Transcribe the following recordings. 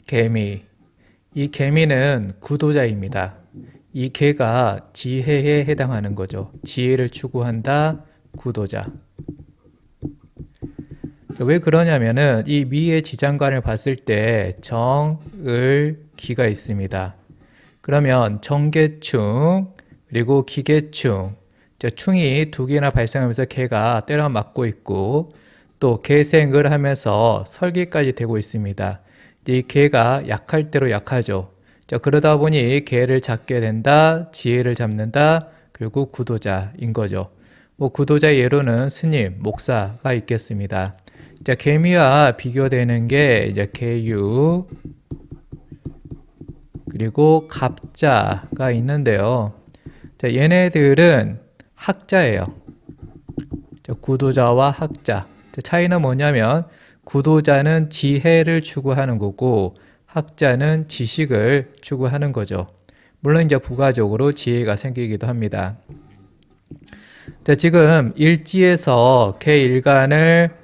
개미. 이 개미는 구도자입니다. 이 개가 지혜에 해당하는 거죠. 지혜를 추구한다, 구도자. 왜 그러냐면은 이 미의 지장간을 봤을 때 정, 을, 기가 있습니다. 그러면 정계충, 그리고 기계충. 충이 두 개나 발생하면서 개가 때려 맞고 있고 또 개생을 하면서 설계까지 되고 있습니다. 이 개가 약할 대로 약하죠. 그러다 보니 개를 잡게 된다, 지혜를 잡는다, 그리고 구도자인 거죠. 구도자 예로는 스님, 목사가 있겠습니다. 개미와 비교되는 게 이제 개유, 그리고 갑자가 있는데요. 얘네들은 학자예요. 구도자와 학자. 차이는 뭐냐면 구도자는 지혜를 추구하는 거고 학자는 지식을 추구하는 거죠. 물론 이제 부가적으로 지혜가 생기기도 합니다. 지금 일지에서 개일간을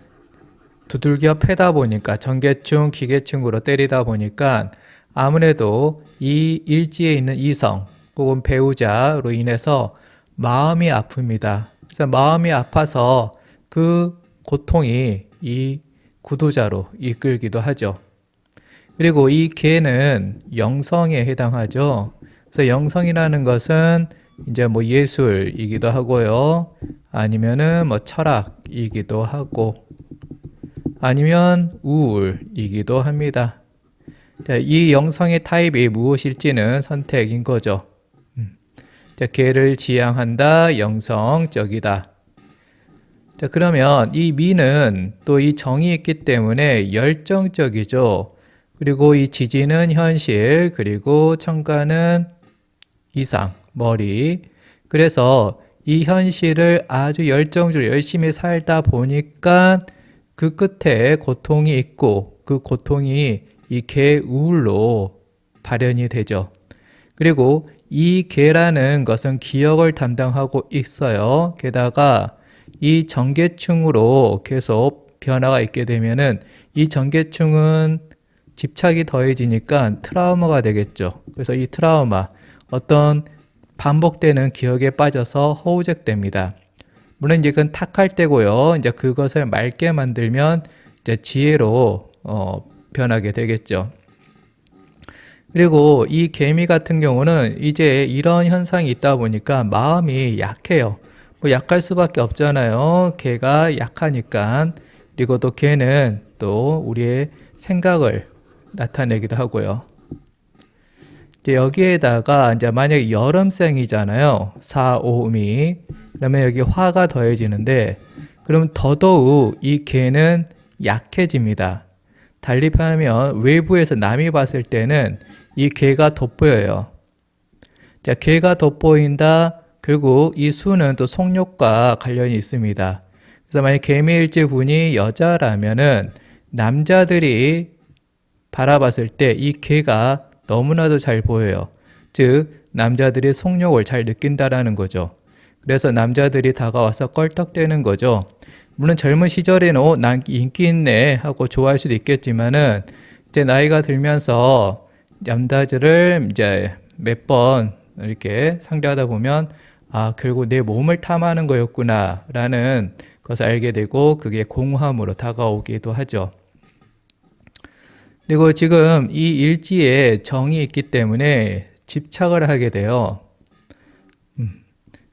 두들겨 패다 보니까 정계충, 기계충으로 때리다 보니까 아무래도 이 일지에 있는 이성 혹은 배우자로 인해서 마음이 아픕니다. 그래서 마음이 아파서 그 고통이 이 구도자로 이끌기도 하죠. 그리고 이 개는 영성에 해당하죠. 그래서 영성이라는 것은 이제 뭐 예술이기도 하고요. 아니면은 뭐 철학이기도 하고 아니면 우울이기도 합니다. 이 영성의 타입이 무엇일지는 선택인 거죠. 개를 지향한다, 영성적이다. 그러면 이 미는 또 이 정이 있기 때문에 열정적이죠. 그리고 이 지지는 현실, 그리고 청가는 이상, 머리. 그래서 이 현실을 아주 열정적으로 열심히 살다 보니까 그 끝에 고통이 있고 그 고통이 이 개우울로 발현이 되죠. 그리고 이 개라는 것은 기억을 담당하고 있어요. 게다가 이 정계충으로 계속 변화가 있게 되면은 이 정계충은 집착이 더해지니까 트라우마가 되겠죠. 그래서 이 트라우마, 어떤 반복되는 기억에 빠져서 허우적됩니다. 물론 이제 그건 탁할 때고요. 이제 그것을 맑게 만들면 이제 지혜로 변하게 되겠죠. 그리고 이 개미 같은 경우는 이제 이런 현상이 있다 보니까 마음이 약해요. 약할 수밖에 없잖아요. 개가 약하니까. 그리고 또 개는 또 우리의 생각을 나타내기도 하고요. 이제 여기에다가 이제 만약에 여름생이잖아요. 사오미. 그러면 여기 화가 더해지는데 그럼 더더욱 이 개는 약해집니다. 달리 표현하면 외부에서 남이 봤을 때는 이 개가 돋보여요. 자, 개가 돋보인다. 그리고 이 수는 또 속력과 관련이 있습니다. 그래서 만약 개미일지 분이 여자라면은 남자들이 바라봤을 때 이 개가 너무나도 잘 보여요. 즉 남자들이 속력을 잘 느낀다라는 거죠. 그래서 남자들이 다가와서 껄떡대는 거죠. 물론 젊은 시절에는 난 인기 있네 하고 좋아할 수도 있겠지만은 이제 나이가 들면서 남자들을 이제 몇 번 이렇게 상대하다 보면 결국 내 몸을 탐하는 거였구나 라는 것을 알게 되고 그게 공허함으로 다가오기도 하죠. 그리고 지금 이 일지에 정이 있기 때문에 집착을 하게 돼요.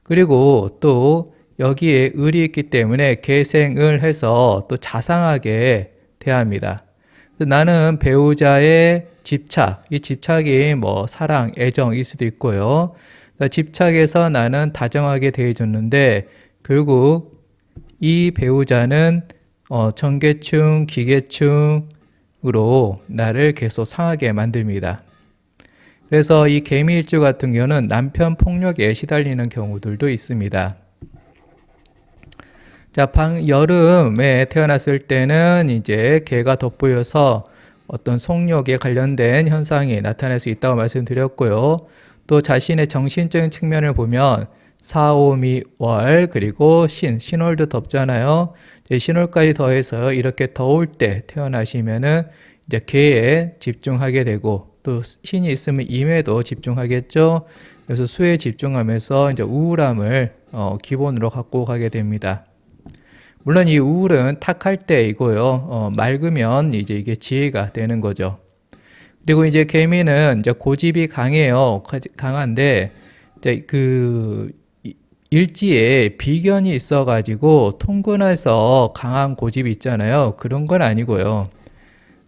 그리고 또 여기에 을이 있기 때문에 계생을 해서 또 자상하게 대합니다. 나는 배우자의 집착, 이 집착이 뭐 사랑, 애정일 수도 있고요. 집착해서 나는 다정하게 대해줬는데 결국 이 배우자는 정계충, 기계충으로 나를 계속 상하게 만듭니다. 그래서 이 개미일주 같은 경우는 남편 폭력에 시달리는 경우들도 있습니다. 자, 여름에 태어났을 때는 이제 개가 돋보여서 어떤 속력에 관련된 현상이 나타날 수 있다고 말씀드렸고요. 또 자신의 정신적인 측면을 보면 사오미월 그리고 신월도 덥잖아요. 신월까지 더해서 이렇게 더울 때 태어나시면은 이제 개에 집중하게 되고 또 신이 있으면 임에도 집중하겠죠. 그래서 수에 집중하면서 이제 우울함을 기본으로 갖고 가게 됩니다. 물론 이 우울은 탁할 때이고요. 맑으면 이제 이게 지혜가 되는 거죠. 그리고 이제 개미는 이제 고집이 강해요. 강한데 이제 그 일지에 비견이 있어가지고 통근해서 강한 고집이 있잖아요. 그런 건 아니고요.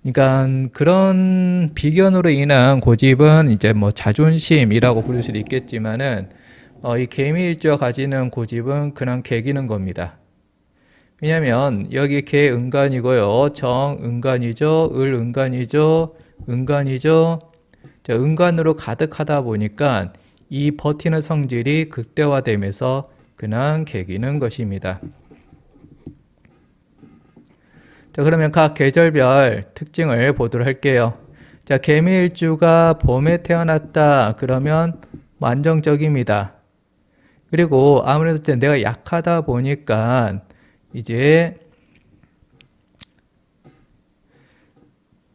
그러니까 그런 비견으로 인한 고집은 이제 뭐 자존심이라고 부를 수도 있겠지만은 이 개미일주가 가지는 고집은 그냥 개기는 겁니다. 왜냐면 여기 개 은간이고요. 정 은간이죠. 을 은간이죠. 은간이죠. 자, 은간으로 가득하다 보니까 이 버티는 성질이 극대화되면서 그냥 개기는 것입니다. 자, 그러면 각 계절별 특징을 보도록 할게요. 자, 개미일주가 봄에 태어났다 그러면 안정적입니다. 그리고 아무래도 내가 약하다 보니까 이제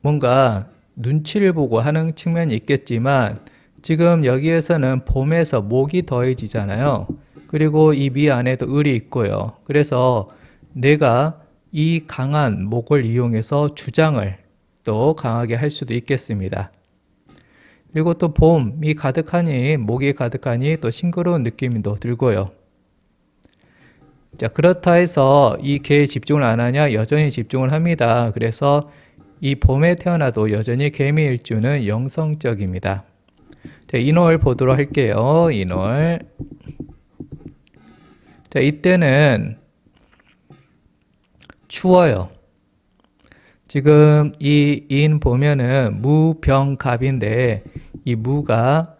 뭔가 눈치를 보고 하는 측면이 있겠지만 지금 여기에서는 봄에서 목이 더해지잖아요. 그리고 이 미 안에도 을이 있고요. 그래서 내가 이 강한 목을 이용해서 주장을 또 강하게 할 수도 있겠습니다. 그리고 또 봄이 가득하니 목이 가득하니 또 싱그러운 느낌도 들고요. 자, 그렇다 해서 이 개에 집중을 안 하냐? 여전히 집중을 합니다. 그래서 이 봄에 태어나도 여전히 개미일주는 영성적입니다. 자, 인월 보도록 할게요. 인월. 자, 이때는 추워요. 지금 이 인 보면은 무병갑인데 이 무가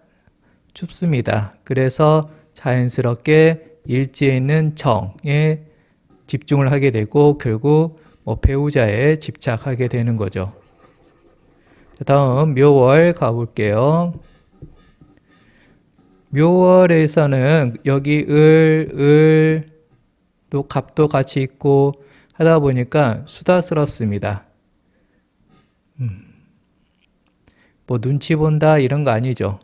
춥습니다. 그래서 자연스럽게 일지에 있는 정에 집중을 하게 되고 결국 배우자에 집착하게 되는 거죠. 자, 다음 묘월 가볼게요. 묘월에서는 여기 또 갑도 같이 있고 하다 보니까 수다스럽습니다. 뭐 눈치 본다 이런 거 아니죠.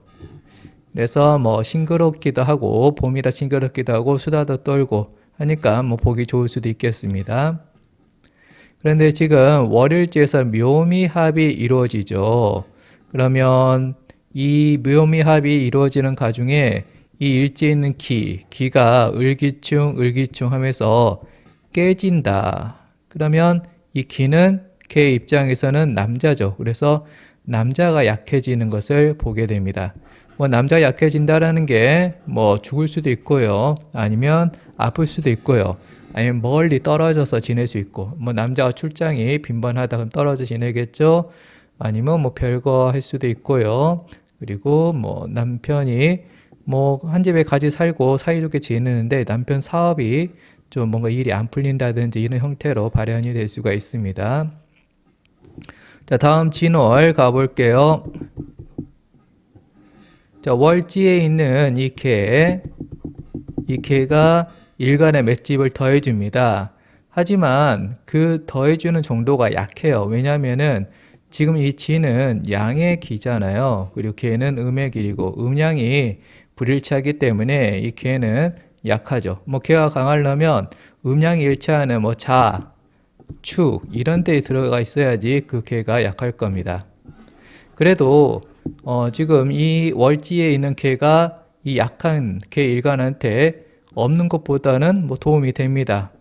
그래서 뭐 싱그럽기도 하고 봄이라 싱그럽기도 하고 수다도 떨고 하니까 뭐 보기 좋을 수도 있겠습니다. 그런데 지금 월일지에서 묘미합이 이루어지죠. 그러면 이 묘미합이 이루어지는 가중에 이 일지에 있는 기가 을기충 하면서 깨진다. 그러면 이 기는 개 입장에서는 남자죠. 그래서 남자가 약해지는 것을 보게 됩니다. 뭐 남자가 약해진다라는 게 뭐 죽을 수도 있고요. 아니면 아플 수도 있고요. 아니면 멀리 떨어져서 지낼 수 있고 뭐 남자가 출장이 빈번하다 그럼 떨어져 지내겠죠. 아니면 뭐 별거 할 수도 있고요. 그리고 뭐 남편이 뭐 한 집에 같이 살고 사이좋게 지내는데 남편 사업이 좀 뭔가 일이 안 풀린다든지 이런 형태로 발현이 될 수가 있습니다. 자, 다음 진월 가볼게요. 자, 월지에 있는 이 개가 일간의 맷집을 더해줍니다. 하지만 그 더해주는 정도가 약해요. 왜냐하면은 지금 이 지는 양의 기잖아요. 그리고 개는 음의 길이고 음양이 불일치하기 때문에 이 개는 약하죠. 뭐 개가 강하려면 음양이 일치하는 뭐 자, 추 이런 데에 들어가 있어야지 그 개가 약할 겁니다. 그래도 지금 이 월지에 있는 개가 이 약한 개 일간한테 없는 것보다는 뭐 도움이 됩니다.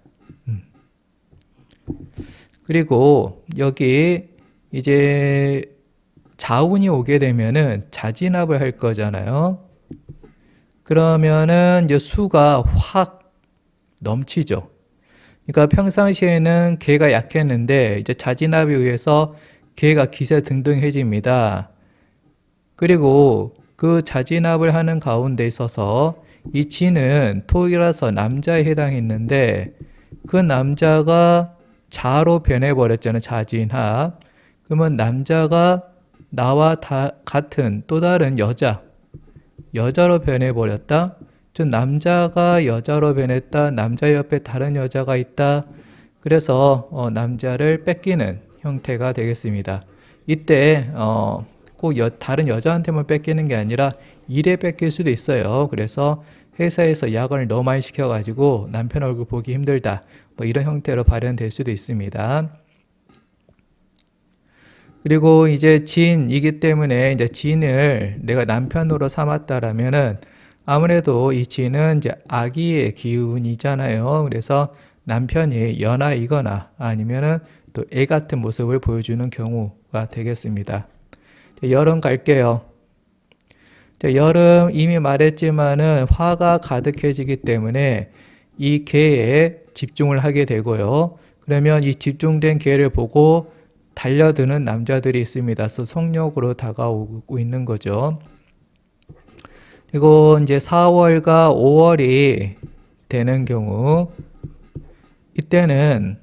그리고 여기 이제 자운이 오게 되면은 자진합을 할 거잖아요. 그러면은 이제 수가 확 넘치죠. 그러니까 평상시에는 개가 약했는데 이제 자진합에 의해서 개가 기세등등해집니다. 그리고 그 자진합을 하는 가운데 있어서 이 지는 토이라서 남자에 해당했는데 그 남자가 자로 변해버렸잖아요. 자진합. 그러면 남자가 나와 같은 또 다른 여자로 변해버렸다. 즉 남자가 여자로 변했다. 남자 옆에 다른 여자가 있다. 그래서 남자를 뺏기는 형태가 되겠습니다. 이때 꼭 다른 여자한테만 뺏기는 게 아니라 일에 뺏길 수도 있어요. 그래서 회사에서 야근을 너무 많이 시켜가지고 남편 얼굴 보기 힘들다. 뭐 이런 형태로 발현될 수도 있습니다. 그리고 이제 진이기 때문에 이제 진을 내가 남편으로 삼았다라면은 아무래도 이 진은 이제 아기의 기운이잖아요. 그래서 남편이 연하이거나 아니면은 또 애 같은 모습을 보여주는 경우가 되겠습니다. 여름 갈게요. 여름 이미 말했지만은 화가 가득해지기 때문에 이 개에 집중을 하게 되고요. 그러면 이 집중된 개를 보고 달려드는 남자들이 있습니다. 그래서 성욕으로 다가오고 있는 거죠. 그리고 이제 4월과 5월이 되는 경우 이때는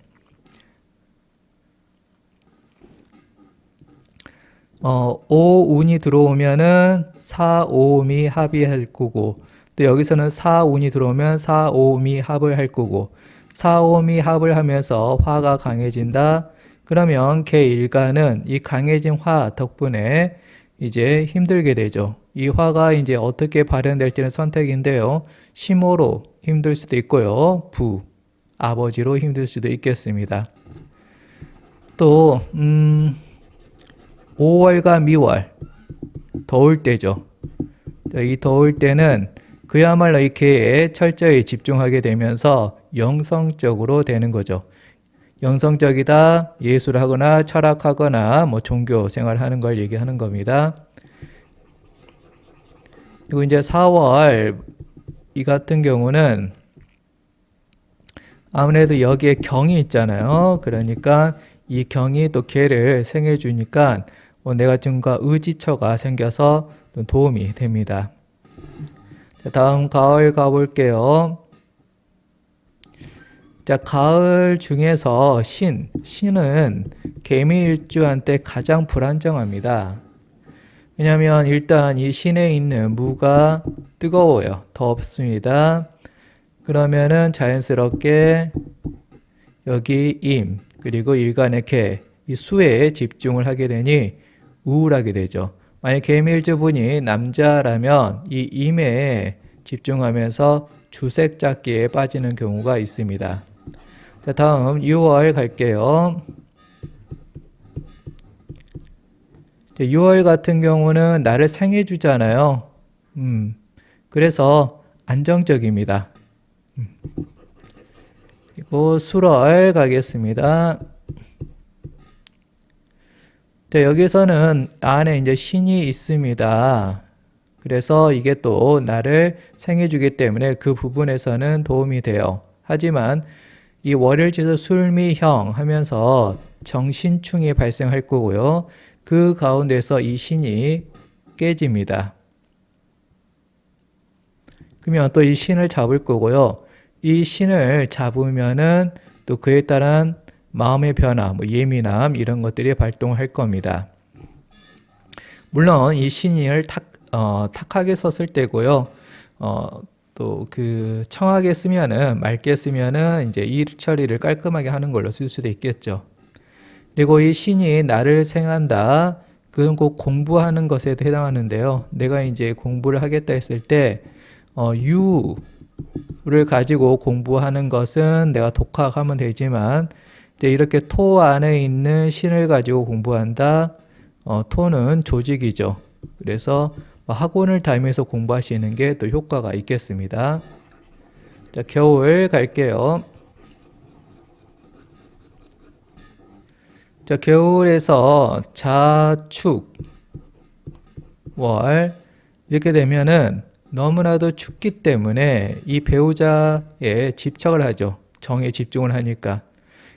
오운이 들어오면은 사오음이 합의할 거고 또 여기서는 사운이 들어오면 사오음이 합을 할 거고 사오음이 합을 하면서 화가 강해진다. 그러면 개일간은 이 강해진 화 덕분에 이제 힘들게 되죠. 이 화가 이제 어떻게 발현될지는 선택인데요. 심호로 힘들 수도 있고요. 아버지로 힘들 수도 있겠습니다. 또 5월과 미월 더울 때죠. 이 더울 때는 그야말로 이 개에 철저히 집중하게 되면서 영성적으로 되는 거죠. 영성적이다, 예술하거나 철학하거나 뭐 종교 생활하는 걸 얘기하는 겁니다. 그리고 이제 4월 이 같은 경우는 아무래도 여기에 경이 있잖아요. 그러니까 이 경이 또 개를 생해 주니까 내가 좀과 의지처가 생겨서 도움이 됩니다. 자, 다음 가을 가볼게요. 자, 가을 중에서 신은 개미일주한테 가장 불안정합니다. 왜냐하면 일단 이 신에 있는 무가 뜨거워요. 덥습니다. 그러면은 자연스럽게 여기 임 그리고 일간의 개, 이 수에 집중을 하게 되니 우울하게 되죠. 만약 개미일주분이 남자라면 이 임에 집중하면서 주색 잡기에 빠지는 경우가 있습니다. 자, 다음 6월 갈게요. 6월 같은 경우는 나를 생해 주잖아요. 그래서 안정적입니다. 그리고 수월 가겠습니다. 자, 여기서는 안에 이제 신이 있습니다. 그래서 이게 또 나를 생해 주기 때문에 그 부분에서는 도움이 돼요. 하지만 이 월요일지수 술미형 하면서 정신충이 발생할 거고요. 그 가운데서 이 신이 깨집니다. 그러면 또 이 신을 잡을 거고요. 이 신을 잡으면은 또 그에 따른 마음의 변화, 뭐 예민함 이런 것들이 발동할 겁니다. 물론 이 신을 탁하게 썼을 때고요. 또 그 청하게 쓰면은 맑게 쓰면은 이제 일 처리를 깔끔하게 하는 걸로 쓸 수도 있겠죠. 그리고 이 신이 나를 생한다. 그건 꼭 공부하는 것에도 해당하는데요. 내가 이제 공부를 하겠다 했을 때 유를 가지고 공부하는 것은 내가 독학하면 되지만 이제 이렇게 토 안에 있는 신을 가지고 공부한다. 토는 조직이죠. 그래서 학원을 다니면서 공부하시는 게 또 효과가 있겠습니다. 자, 겨울 갈게요. 자, 겨울에서 자축 월 이렇게 되면은 너무나도 춥기 때문에 이 배우자에 집착을 하죠. 정에 집중을 하니까.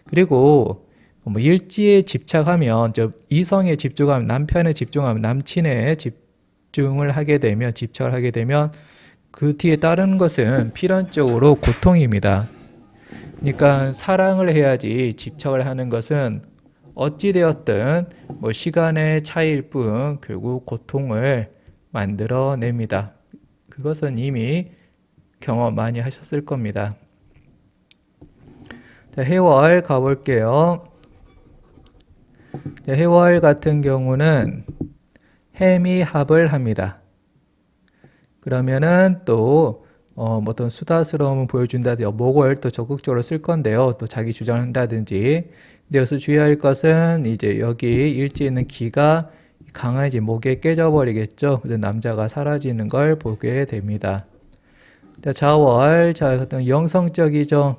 그리고 뭐 일지에 집착하면 이성에 집중하면 남편에 집중하면 남친에 집중을 하게 되면 집착을 하게 되면 그 뒤에 따르는 것은 필연적으로 고통입니다. 그러니까 사랑을 해야지 집착을 하는 것은 어찌되었든 뭐 시간의 차이일 뿐 결국 고통을 만들어냅니다. 그것은 이미 경험 많이 하셨을 겁니다. 자, 해월 가볼게요. 해월 같은 경우는 해미 합을 합니다. 그러면은 또 어떤 수다스러움을 보여준다든지 목을 또 적극적으로 쓸 건데요. 또 자기 주장을 한다든지. 근데 여기서 주의할 것은 이제 여기 일지에 있는 기가 강아지 목에 깨져버리겠죠. 그래서 남자가 사라지는 걸 보게 됩니다. 자, 자월, 자, 어떤 영성적이죠.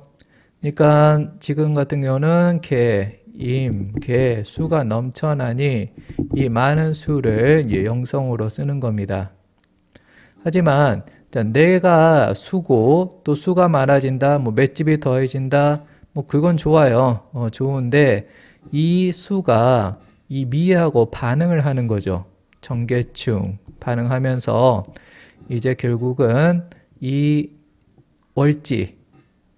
그러니까 지금 같은 경우는 개, 임, 개, 수가 넘쳐나니 이 많은 수를 이제 영성으로 쓰는 겁니다. 하지만 자, 내가 수고 또 수가 많아진다, 뭐 맷집이 더해진다, 뭐 그건 좋아요. 좋은데 이 수가 이 미하고 반응을 하는 거죠. 정계충 반응하면서 이제 결국은 이 월지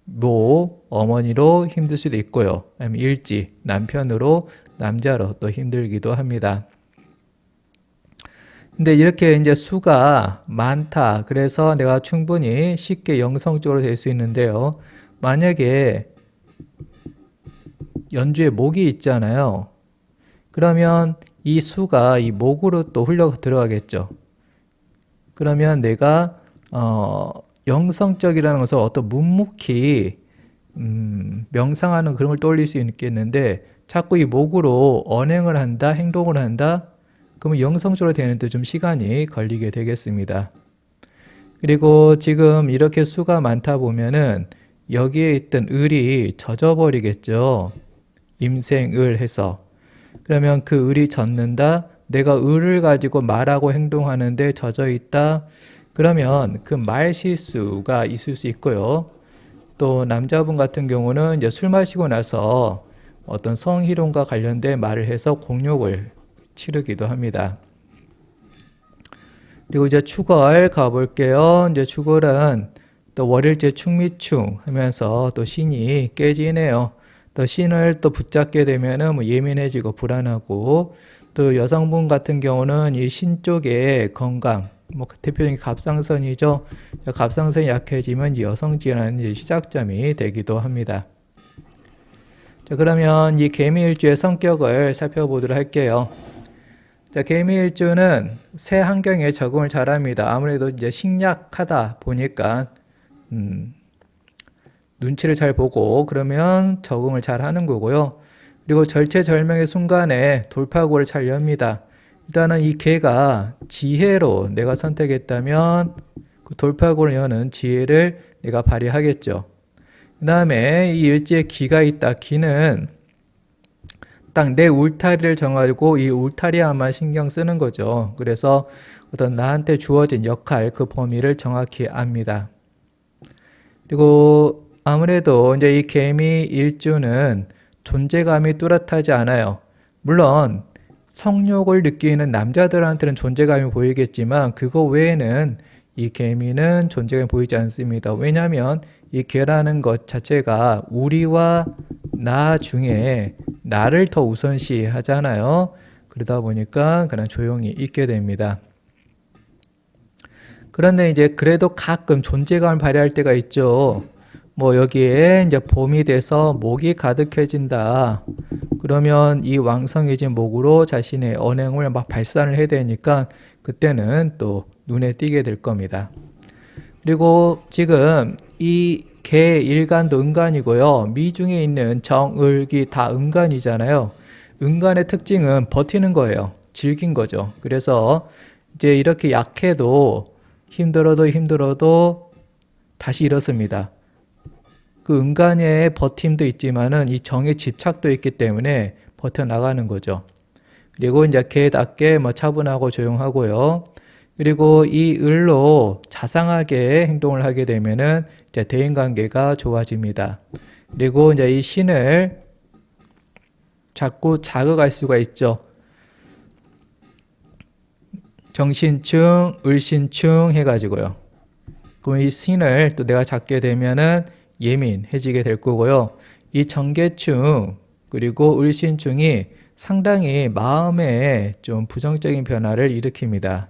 모 어머니로 힘들 수도 있고요. 아니면 일지 남편으로 남자로 또 힘들기도 합니다. 근데 이렇게 이제 수가 많다. 그래서 내가 충분히 쉽게 영성적으로 될 수 있는데요. 만약에 연주에 목이 있잖아요. 그러면 이 수가 이 목으로 또 흘러 들어가겠죠. 그러면 내가 영성적이라는 것은 어떤 묵묵히 명상하는 그런 걸 떠올릴 수 있겠는데 자꾸 이 목으로 언행을 한다, 행동을 한다. 그러면 영성적으로 되는데 좀 시간이 걸리게 되겠습니다. 그리고 지금 이렇게 수가 많다 보면은 여기에 있던 을이 젖어버리겠죠. 임생을 해서. 그러면 그 을이 젖는다. 내가 을을 가지고 말하고 행동하는데 젖어 있다. 그러면 그 말 실수가 있을 수 있고요. 또 남자분 같은 경우는 이제 술 마시고 나서 어떤 성희롱과 관련된 말을 해서 공욕을 치르기도 합니다. 그리고 이제 축월 가볼게요. 이제 축월은 또 월일제 충미충 하면서 또 신이 깨지네요. 또 신을 또 붙잡게 되면은 뭐 예민해지고 불안하고 또 여성분 같은 경우는 이 신 쪽에 건강, 뭐 대표적인 갑상선이죠. 갑상선이 약해지면 여성 질환의 시작점이 되기도 합니다. 자, 그러면 이 개미일주의 성격을 살펴보도록 할게요. 자, 개미일주는 새 환경에 적응을 잘합니다. 아무래도 이제 식약하다 보니까 눈치를 잘 보고 그러면 적응을 잘 하는 거고요. 그리고 절체절명의 순간에 돌파구를 잘 엽니다. 일단은 이 개가 지혜로 내가 선택했다면 그 돌파구를 여는 지혜를 내가 발휘하겠죠. 그 다음에 이 일지에 기가 있다. 기는 딱 내 울타리를 정하고 이 울타리에만 신경 쓰는 거죠. 그래서 어떤 나한테 주어진 역할, 그 범위를 정확히 압니다. 그리고 아무래도 이제 이 개미 일주는 존재감이 뚜렷하지 않아요. 물론 성욕을 느끼는 남자들한테는 존재감이 보이겠지만 그거 외에는 이 개미는 존재감이 보이지 않습니다. 왜냐하면 이 개라는 것 자체가 우리와 나 중에 나를 더 우선시 하잖아요. 그러다 보니까 그냥 조용히 있게 됩니다. 그런데 이제 그래도 가끔 존재감을 발휘할 때가 있죠. 뭐 여기에 이제 봄이 돼서 목이 가득해진다. 그러면 이 왕성해진 목으로 자신의 언행을 막 발산을 해야 되니까 그때는 또 눈에 띄게 될 겁니다. 그리고 지금 이 개 일간도 은간이고요. 미중에 있는 정, 을, 기 다 은간이잖아요. 은간의 특징은 버티는 거예요. 질긴 거죠. 그래서 이제 이렇게 약해도 힘들어도 다시 일어섭니다. 그 은간의 버팀도 있지만은 이 정의 집착도 있기 때문에 버텨나가는 거죠. 그리고 이제 개답게 뭐 차분하고 조용하고요. 그리고 이 을로 자상하게 행동을 하게 되면은 이제 대인관계가 좋아집니다. 그리고 이제 이 신을 자꾸 자극할 수가 있죠. 정신충, 을신충 해가지고요. 그럼 이 신을 또 내가 잡게 되면은 예민해지게 될 거고요. 이 정계충 그리고 을신충이 상당히 마음에 좀 부정적인 변화를 일으킵니다.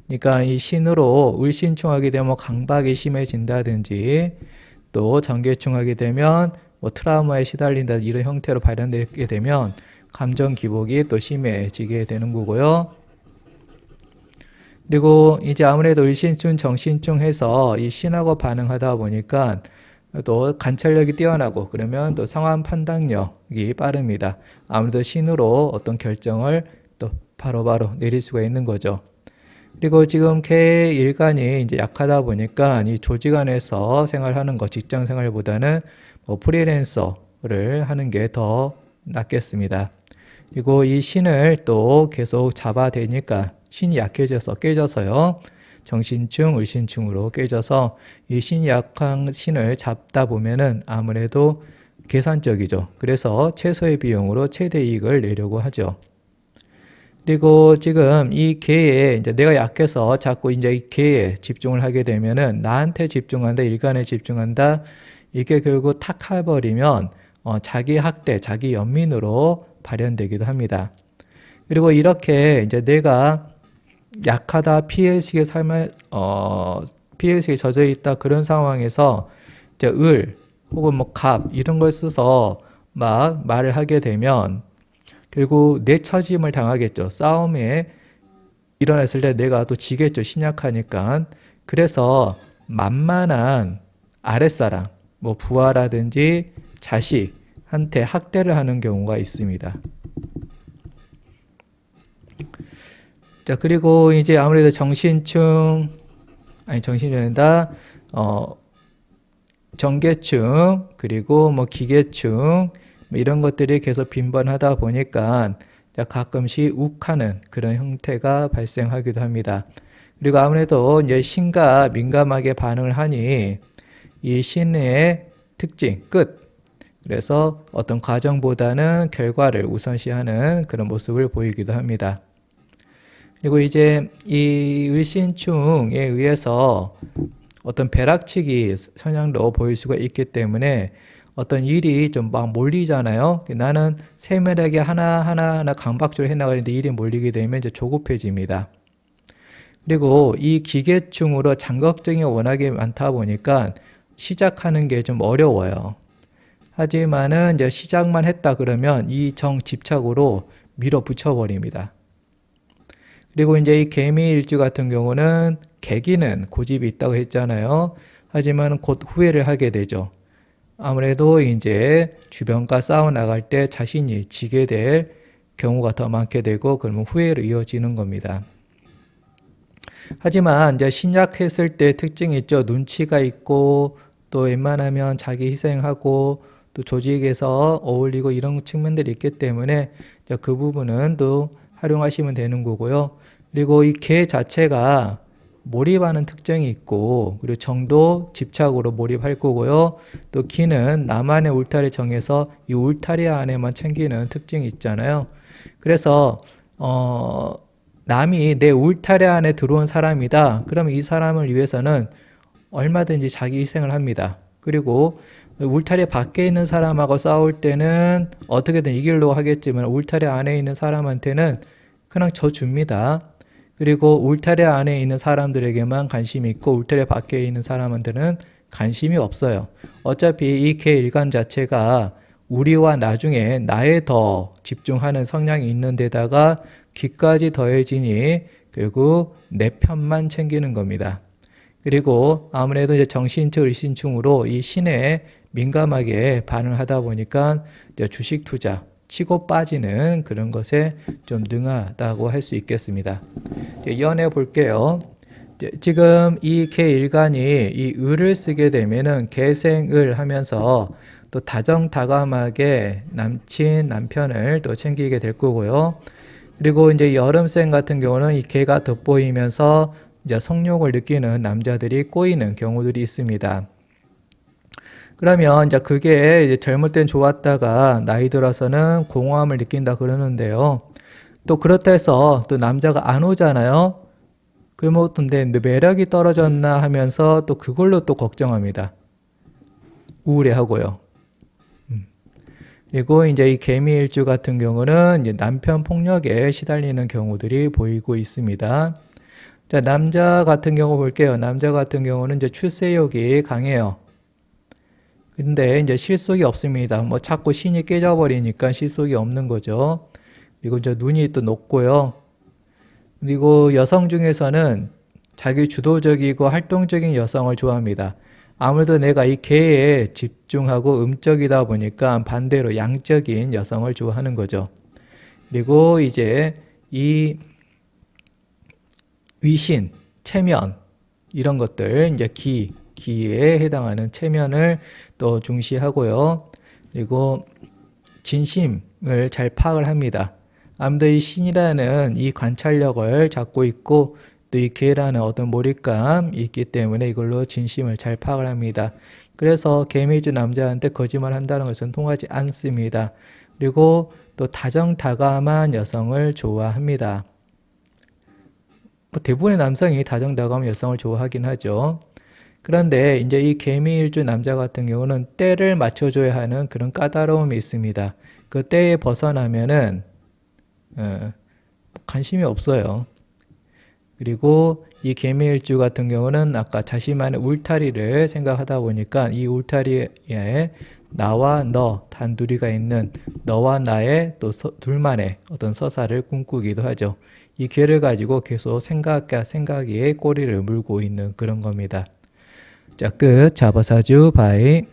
그러니까 이 신으로 을신충하게 되면 강박이 심해진다든지 또 정계충하게 되면 뭐 트라우마에 시달린다 이런 형태로 발현되게 되면 감정 기복이 또 심해지게 되는 거고요. 그리고 이제 아무래도 을신충, 정신충 해서 이 신하고 반응하다 보니까 또 관찰력이 뛰어나고 그러면 또 상황 판단력이 빠릅니다. 아무래도 신으로 어떤 결정을 또 바로바로 내릴 수가 있는 거죠. 그리고 지금 개 일간이 이제 약하다 보니까 이 조직 안에서 생활하는 것, 직장 생활보다는 뭐 프리랜서를 하는 게 더 낫겠습니다. 그리고 이 신을 또 계속 잡아대니까 신이 약해져서 깨져서요. 정신충, 을신충으로 깨져서 이 신이 약한 신을 잡다 보면은 아무래도 계산적이죠. 그래서 최소의 비용으로 최대 이익을 내려고 하죠. 그리고 지금 이 개에 이제 내가 약해서 자꾸 이제 이 개에 집중을 하게 되면은 나한테 집중한다, 일간에 집중한다. 이게 결국 탁 해버리면 자기 학대, 자기 연민으로 발현되기도 합니다. 그리고 이렇게 이제 내가 약하다, 피해의식에 피해의식에 젖어 있다 그런 상황에서 이제 을 혹은 뭐 갑 이런 걸 써서 막 말을 하게 되면 결국 내 처짐을 당하겠죠. 싸움에 일어났을 때 내가 또 지겠죠. 신약하니까. 그래서 만만한 아랫사람, 뭐 부하라든지 자식한테 학대를 하는 경우가 있습니다. 자, 그리고 이제 아무래도 정신충, 정신충이다, 정계충, 그리고 뭐 기계충, 이런 것들이 계속 빈번하다 보니까 가끔씩 욱하는 그런 형태가 발생하기도 합니다. 그리고 아무래도 이제 신과 민감하게 반응을 하니 이 신의 특징, 끝. 그래서 어떤 과정보다는 결과를 우선시하는 그런 모습을 보이기도 합니다. 그리고 이제 이 을신충에 의해서 어떤 벼락치기 성향도 보일 수가 있기 때문에 어떤 일이 좀 막 몰리잖아요. 나는 세밀하게 하나하나 강박적으로 해나가는데 일이 몰리게 되면 이제 조급해집니다. 그리고 이 기계충으로 장걱정이 워낙에 많다 보니까 시작하는 게 좀 어려워요. 하지만은 이제 시작만 했다 그러면 이 집착으로 밀어붙여 버립니다. 그리고 이제 이 개미일주 같은 경우는 계기는 고집이 있다고 했잖아요. 하지만 곧 후회를 하게 되죠. 아무래도 이제 주변과 싸워 나갈 때 자신이 지게 될 경우가 더 많게 되고 그러면 후회로 이어지는 겁니다. 하지만 이제 신약했을 때 특징이 있죠. 눈치가 있고 또 웬만하면 자기 희생하고 또 조직에서 어울리고 이런 측면들이 있기 때문에 그 부분은 또 활용하시면 되는 거고요. 그리고 이 개 자체가 몰입하는 특징이 있고 그리고 정도 집착으로 몰입할 거고요. 또 기는 나만의 울타리 정해서 이 울타리 안에만 챙기는 특징이 있잖아요. 그래서 남이 내 울타리 안에 들어온 사람이다. 그러면 이 사람을 위해서는 얼마든지 자기 희생을 합니다. 그리고 울타리 밖에 있는 사람하고 싸울 때는 어떻게든 이기려고 하겠지만 울타리 안에 있는 사람한테는 그냥 져줍니다. 그리고 울타리 안에 있는 사람들에게만 관심이 있고 울타리 밖에 있는 사람한테는 관심이 없어요. 어차피 이 개 일간 자체가 우리와 나중에 나에 더 집중하는 성향이 있는 데다가 기까지 더해지니 결국 내 편만 챙기는 겁니다. 그리고 아무래도 이제 정신충, 을신충으로 이 신에 민감하게 반응하다 보니까 이제 주식 투자, 치고 빠지는 그런 것에 좀 능하다고 할 수 있겠습니다. 이어내 볼게요. 지금 이 개일간이 이 을을 쓰게 되면은 개생을 하면서 또 다정다감하게 남친, 남편을 또 챙기게 될 거고요. 그리고 이제 여름생 같은 경우는 이 개가 돋보이면서 이제 성욕을 느끼는 남자들이 꼬이는 경우들이 있습니다. 그러면 이제 그게 이제 젊을 땐 좋았다가 나이 들어서는 공허함을 느낀다 그러는데요. 또 그렇다 해서 또 남자가 안 오잖아요. 그러면 근데 매력이 떨어졌나 하면서 또 그걸로 또 걱정합니다. 우울해하고요. 그리고 이제 이 개미일주 같은 경우는 이제 남편 폭력에 시달리는 경우들이 보이고 있습니다. 자, 남자 같은 경우 볼게요. 남자 같은 경우는 이제 출세욕이 강해요. 근데 이제 실속이 없습니다. 뭐 자꾸 신이 깨져버리니까 실속이 없는 거죠. 그리고 이제 눈이 또 높고요. 그리고 여성 중에서는 자기 주도적이고 활동적인 여성을 좋아합니다. 아무래도 내가 이 개에 집중하고 음적이다 보니까 반대로 양적인 여성을 좋아하는 거죠. 그리고 이제 이 위신, 체면 이런 것들 이제 기에 해당하는 체면을 또 중시하고요. 그리고 진심을 잘 파악을 합니다. 아무래도 이 신이라는 이 관찰력을 잡고 있고 또 이 개라는 어떤 몰입감이 있기 때문에 이걸로 진심을 잘 파악을 합니다. 그래서 개미주 남자한테 거짓말 한다는 것은 통하지 않습니다. 그리고 또 다정다감한 여성을 좋아합니다. 뭐 대부분의 남성이 다정다감한 여성을 좋아하긴 하죠. 그런데 이제 이 개미일주 남자 같은 경우는 때를 맞춰줘야 하는 그런 까다로움이 있습니다. 그 때에 벗어나면은 관심이 없어요. 그리고 이 개미일주 같은 경우는 아까 자신만의 울타리를 생각하다 보니까 이 울타리에 나와 너 단둘이가 있는 너와 나의 또 둘만의 어떤 서사를 꿈꾸기도 하죠. 이 괴를 가지고 계속 생각에 꼬리를 물고 있는 그런 겁니다. 자, 끝. 자바사주 바이.